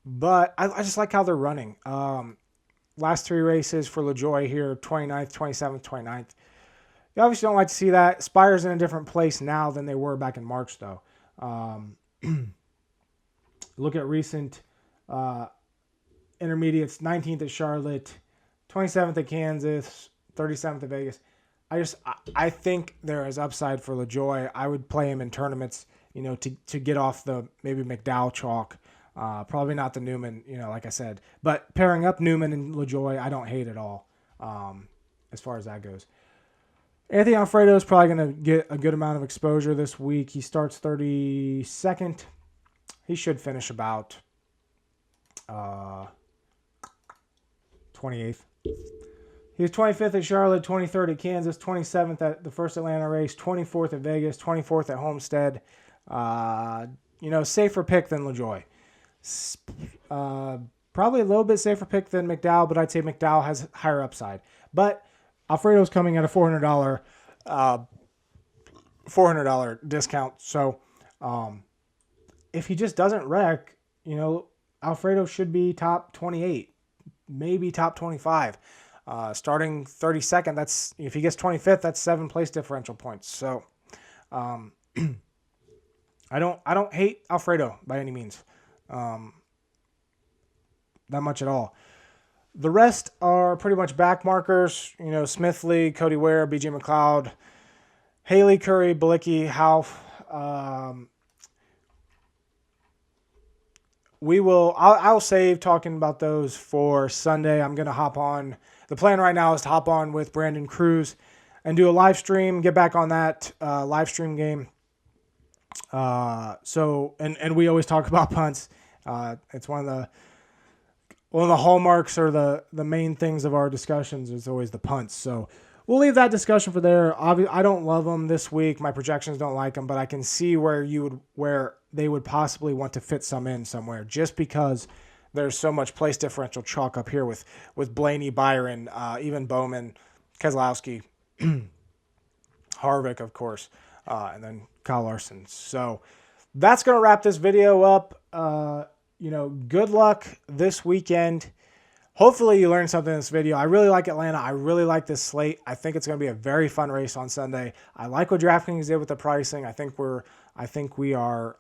but I just like how they're running. Last 3 races for LaJoie here, 29th, 27th, 29th. You obviously don't like to see that. Spire's in a different place now than they were back in March, though. Look at recent intermediates, 19th at Charlotte, 27th at Kansas, 37th at Vegas. I think there is upside for LaJoie. I would play him in tournaments, you know, to get off the maybe McDowell chalk. Probably not the Newman, you know, like I said. But pairing up Newman and LaJoie, I don't hate at all as far as that goes. Anthony Alfredo is probably going to get a good amount of exposure this week. He starts 32nd. He should finish about 28th. He was 25th at Charlotte, 23rd at Kansas, 27th at the first Atlanta race, 24th at Vegas, 24th at Homestead. You know, safer pick than LaJoie. Probably a little bit safer pick than McDowell, but I'd say McDowell has higher upside. But Alfredo's coming at a $400 discount. So if he just doesn't wreck, you know, Alfredo should be top 28, maybe top 25. Starting 32nd, that's if he gets 25th, that's 7 place differential points. So I don't hate Alfredo by any means, that much at all. The rest are pretty much back markers. Smithley, Cody Ware, B.J. McLeod, Haley, Curry, Balicki, Half. I'll save talking about those for Sunday. I'm going to hop on. The plan right now is to hop on with Brandon Cruz and do a live stream, get back on that live stream game. And we always talk about punts. It's one of the hallmarks or the main things of our discussions is always the punts. So we'll leave that discussion for there. I don't love them this week. My projections don't like them, but I can see where they would possibly want to fit some in somewhere, just because there's so much place differential chalk up here with Blaney, Byron, even Bowman, Keselowski, Harvick, of course, and then Kyle Larson. So that's going to wrap this video up. Good luck this weekend. Hopefully you learned something in this video. I really like Atlanta. I really like this slate. I think it's going to be a very fun race on Sunday. I like what DraftKings did with the pricing. I think we are,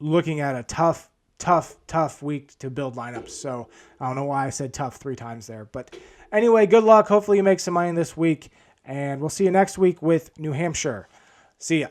looking at a tough week to build lineups. So I don't know why I said tough 3 times there. But anyway, good luck. Hopefully you make some money this week. And we'll see you next week with New Hampshire. See ya.